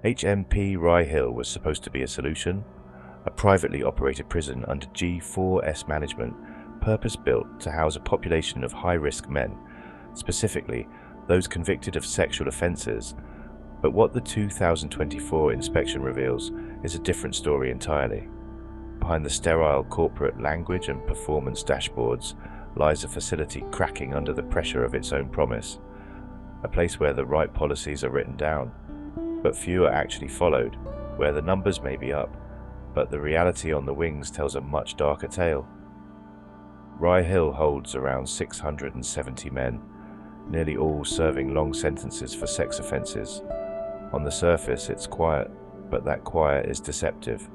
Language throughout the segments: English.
HMP Rye Hill was supposed to be a solution, a privately operated prison under G4S management, purpose-built to house a population of high-risk men, specifically those convicted of sexual offences. But what the 2024 inspection reveals is a different story entirely. Behind the sterile corporate language and performance dashboards lies a facility cracking under the pressure of its own promise, a place where the right policies are written down, but few are actually followed, where the numbers may be up, but the reality on the wings tells a much darker tale. Rye Hill holds around 670 men, nearly all serving long sentences for sex offences. On the surface it's quiet, but that quiet is deceptive.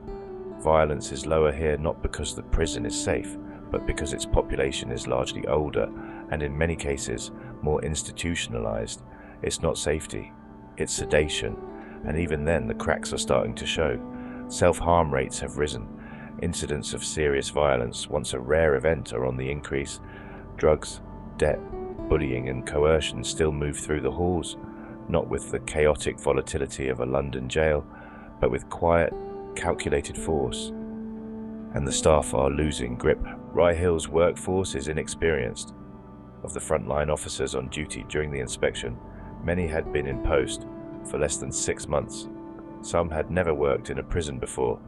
Violence is lower here not because the prison is safe, but because its population is largely older and in many cases more institutionalized. It's not safety, it's sedation, and even then the cracks are starting to show. Self-harm rates have risen. Incidents of serious violence, once a rare event, are on the increase. Drugs, debt, bullying and coercion still move through the halls, not with the chaotic volatility of a London jail, but with quiet, calculated force. And the staff are losing grip. Rye Hill's workforce is inexperienced. Of the frontline officers on duty during the inspection, many had been in post for less than 6 months. Some had never worked in a prison before.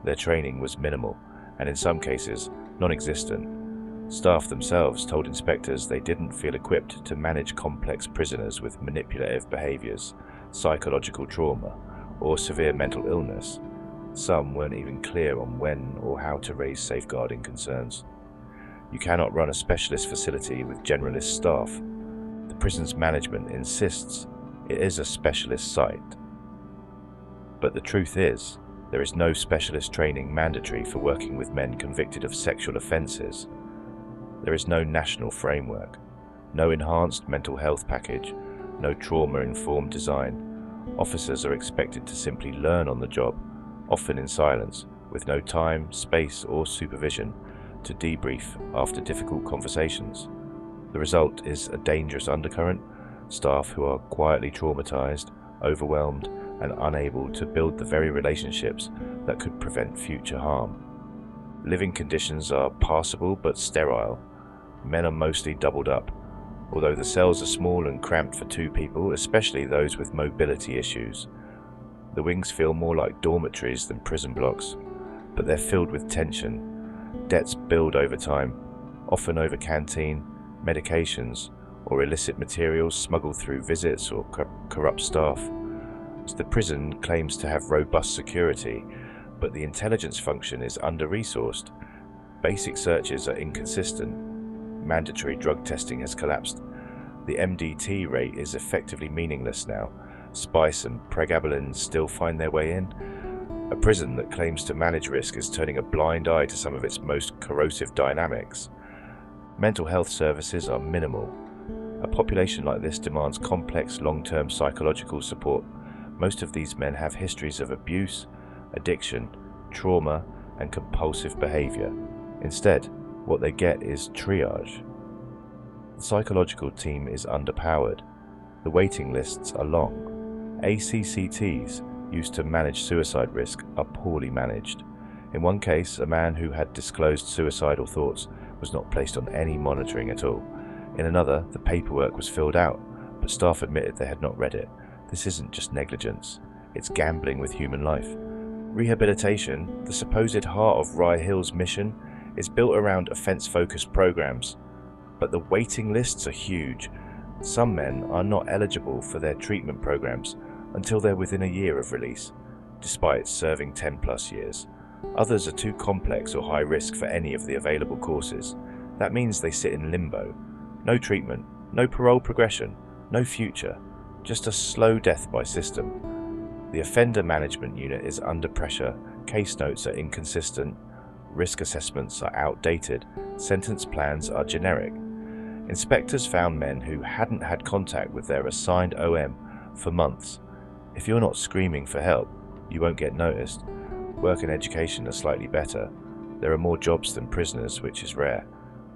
Their training was minimal, and in some cases, non-existent. Staff themselves told inspectors they didn't feel equipped to manage complex prisoners with manipulative behaviours, psychological trauma, or severe mental illness. Some weren't even clear on when or how to raise safeguarding concerns. You cannot run a specialist facility with generalist staff. The prison's management insists it is a specialist site. But the truth is, there is no specialist training mandatory for working with men convicted of sexual offences. There is no national framework, no enhanced mental health package, no trauma-informed design. Officers are expected to simply learn on the job, often in silence, with no time, space or supervision to debrief after difficult conversations. The result is a dangerous undercurrent, staff who are quietly traumatized, overwhelmed and unable to build the very relationships that could prevent future harm. Living conditions are passable but sterile. Men are mostly doubled up. Although the cells are small and cramped for 2 people, especially those with mobility issues. The wings feel more like dormitories than prison blocks, but they're filled with tension. Debts build over time, often over canteen, medications, or illicit materials smuggled through visits or corrupt staff. The prison claims to have robust security, but the intelligence function is under-resourced. Basic searches are inconsistent. Mandatory drug testing has collapsed. The MDT rate is effectively meaningless now. Spice and pregabalin still find their way in. A prison that claims to manage risk is turning a blind eye to some of its most corrosive dynamics. Mental health services are minimal. A population like this demands complex long-term psychological support. Most of these men have histories of abuse, addiction, trauma, and compulsive behavior. Instead, what they get is triage. The psychological team is underpowered. The waiting lists are long. ACCTs, used to manage suicide risk, are poorly managed. In one case, a man who had disclosed suicidal thoughts was not placed on any monitoring at all. In another, the paperwork was filled out, but staff admitted they had not read it. This isn't just negligence, it's gambling with human life. Rehabilitation, the supposed heart of Rye Hill's mission, is built around offence-focused programs, but the waiting lists are huge. Some men are not eligible for their treatment programs until they're within a year of release, despite serving 10+ years. Others are too complex or high risk for any of the available courses. That means they sit in limbo. No treatment, no parole progression, no future, just a slow death by system. The offender management unit is under pressure, case notes are inconsistent, risk assessments are outdated, sentence plans are generic. Inspectors found men who hadn't had contact with their assigned OM for months. If you're not screaming for help, you won't get noticed. Work and education are slightly better. There are more jobs than prisoners, which is rare.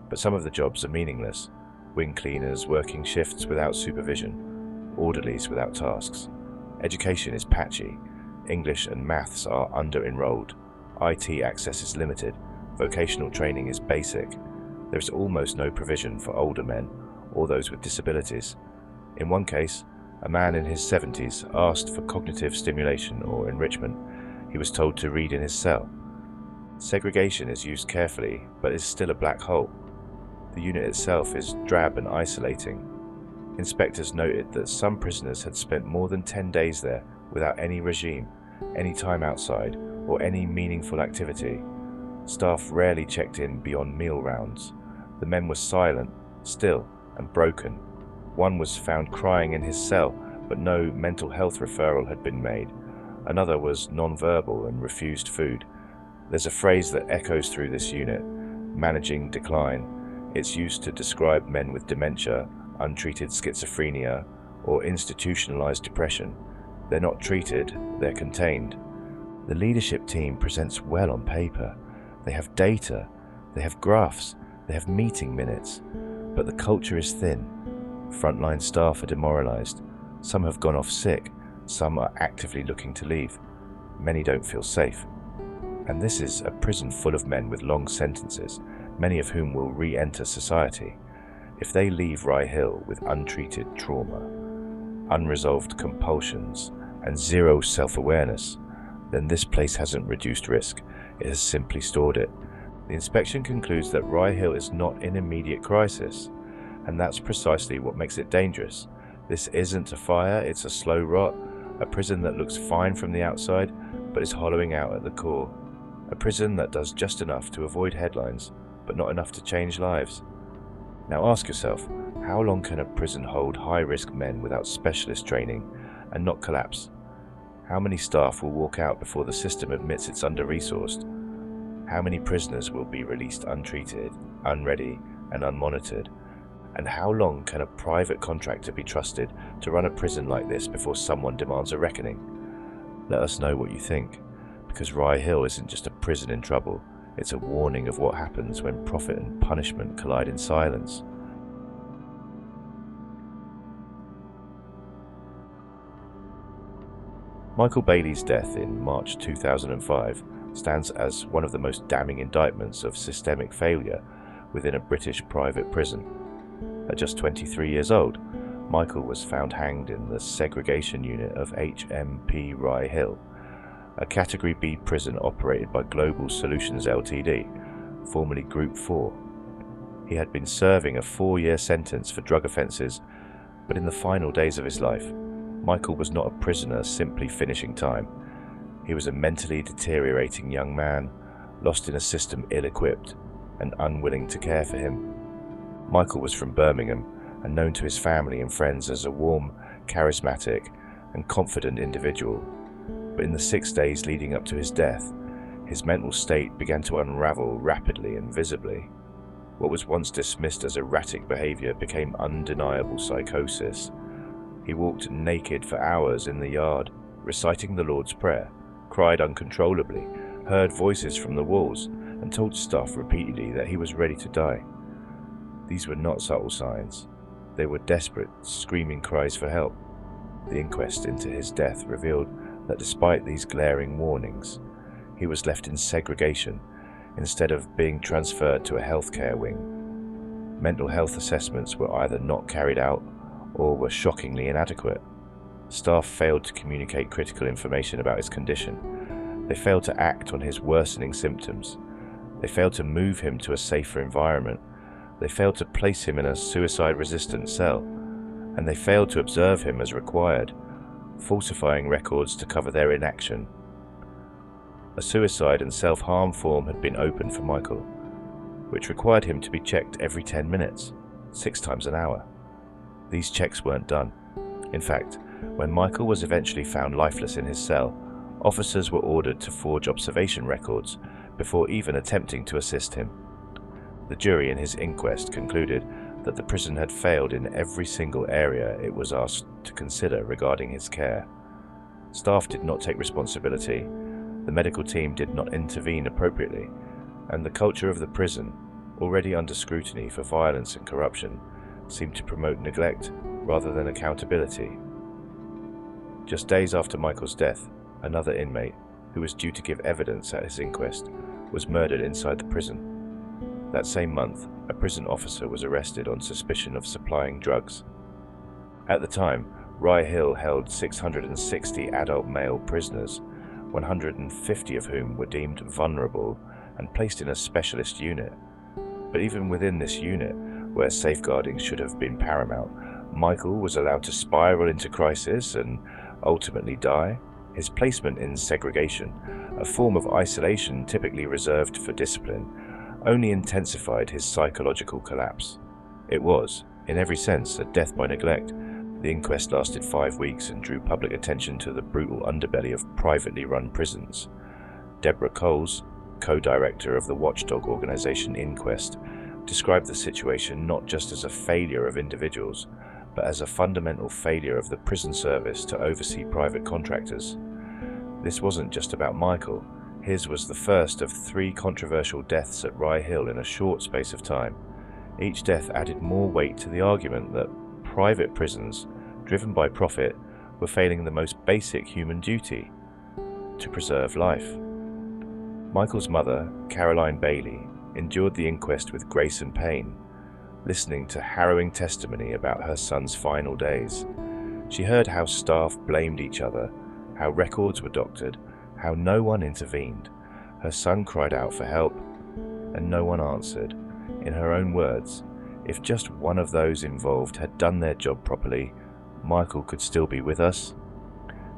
But some of the jobs are meaningless. Wing cleaners working shifts without supervision. Orderlies without tasks. Education is patchy. English and maths are under-enrolled. IT access is limited. Vocational training is basic. There is almost no provision for older men or those with disabilities. In one case, a man in his 70s asked for cognitive stimulation or enrichment. He was told to read in his cell. Segregation is used carefully, but is still a black hole. The unit itself is drab and isolating. Inspectors noted that some prisoners had spent more than 10 days there without any regime, any time outside, or any meaningful activity. Staff rarely checked in beyond meal rounds. The men were silent, still, and broken. One was found crying in his cell, but no mental health referral had been made. Another was non-verbal and refused food. There's a phrase that echoes through this unit, managing decline. It's used to describe men with dementia, untreated schizophrenia, or institutionalized depression. They're not treated, they're contained. The leadership team presents well on paper. They have data, they have graphs, they have meeting minutes, but the culture is thin. Frontline staff are demoralized. Some have gone off sick, some are actively looking to leave. Many don't feel safe. And this is a prison full of men with long sentences, many of whom will re-enter society. If they leave Rye Hill with untreated trauma, unresolved compulsions, and zero self-awareness, then this place hasn't reduced risk, it has simply stored it. The inspection concludes that Rye Hill is not in immediate crisis, and that's precisely what makes it dangerous. This isn't a fire, it's a slow rot, a prison that looks fine from the outside, but is hollowing out at the core. A prison that does just enough to avoid headlines, but not enough to change lives. Now ask yourself, how long can a prison hold high-risk men without specialist training and not collapse? How many staff will walk out before the system admits it's under-resourced? How many prisoners will be released untreated, unready, and unmonitored? And how long can a private contractor be trusted to run a prison like this before someone demands a reckoning? Let us know what you think, because Rye Hill isn't just a prison in trouble, it's a warning of what happens when profit and punishment collide in silence. Michael Bailey's death in March 2005 stands as one of the most damning indictments of systemic failure within a British private prison. At just 23 years old, Michael was found hanged in the segregation unit of HMP Rye Hill, a Category B prison operated by Global Solutions Ltd, formerly Group 4. He had been serving a 4-year sentence for drug offences, but in the final days of his life, Michael was not a prisoner simply finishing time. He was a mentally deteriorating young man, lost in a system ill-equipped and unwilling to care for him. Michael was from Birmingham and known to his family and friends as a warm, charismatic and confident individual. But in the 6 days leading up to his death, his mental state began to unravel rapidly and visibly. What was once dismissed as erratic behaviour became undeniable psychosis. He walked naked for hours in the yard, reciting the Lord's Prayer, cried uncontrollably, heard voices from the walls, and told staff repeatedly that he was ready to die. These were not subtle signs. They were desperate, screaming cries for help. The inquest into his death revealed that despite these glaring warnings, he was left in segregation instead of being transferred to a healthcare wing. Mental health assessments were either not carried out or were shockingly inadequate. Staff failed to communicate critical information about his condition. They failed to act on his worsening symptoms. They failed to move him to a safer environment. They failed to place him in a suicide-resistant cell. And they failed to observe him as required, falsifying records to cover their inaction. A suicide and self-harm form had been opened for Michael, which required him to be checked every 10 minutes, 6 times an hour. These checks weren't done. In fact, when Michael was eventually found lifeless in his cell, officers were ordered to forge observation records before even attempting to assist him. The jury in his inquest concluded that the prison had failed in every single area it was asked to consider regarding his care. Staff did not take responsibility, the medical team did not intervene appropriately, and the culture of the prison, already under scrutiny for violence and corruption, seemed to promote neglect rather than accountability. Just days after Michael's death, another inmate, who was due to give evidence at his inquest, was murdered inside the prison. That same month, a prison officer was arrested on suspicion of supplying drugs. At the time, Rye Hill held 660 adult male prisoners, 150 of whom were deemed vulnerable and placed in a specialist unit. But even within this unit, where safeguarding should have been paramount, Michael was allowed to spiral into crisis and ultimately die. His placement in segregation, a form of isolation typically reserved for discipline, only intensified his psychological collapse. It was, in every sense, a death by neglect. The inquest lasted 5 weeks and drew public attention to the brutal underbelly of privately run prisons. Deborah Coles, co-director of the watchdog organisation Inquest, described the situation not just as a failure of individuals, but as a fundamental failure of the prison service to oversee private contractors. This wasn't just about Michael. His was the first of 3 controversial deaths at Rye Hill in a short space of time. Each death added more weight to the argument that private prisons, driven by profit, were failing the most basic human duty: to preserve life. Michael's mother, Caroline Bailey, endured the inquest with grace and pain, listening to harrowing testimony about her son's final days. She heard how staff blamed each other, how records were doctored, how no one intervened. Her son cried out for help, and no one answered. In her own words, if just one of those involved had done their job properly, Michael could still be with us.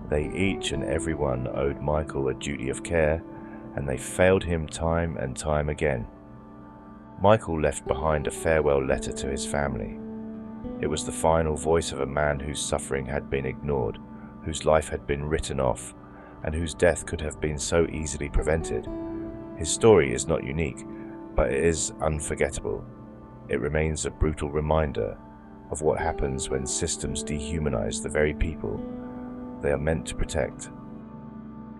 They each and every one owed Michael a duty of care, and they failed him time and time again. Michael left behind a farewell letter to his family. It was the final voice of a man whose suffering had been ignored, whose life had been written off, and whose death could have been so easily prevented. His story is not unique, but it is unforgettable. It remains a brutal reminder of what happens when systems dehumanize the very people they are meant to protect.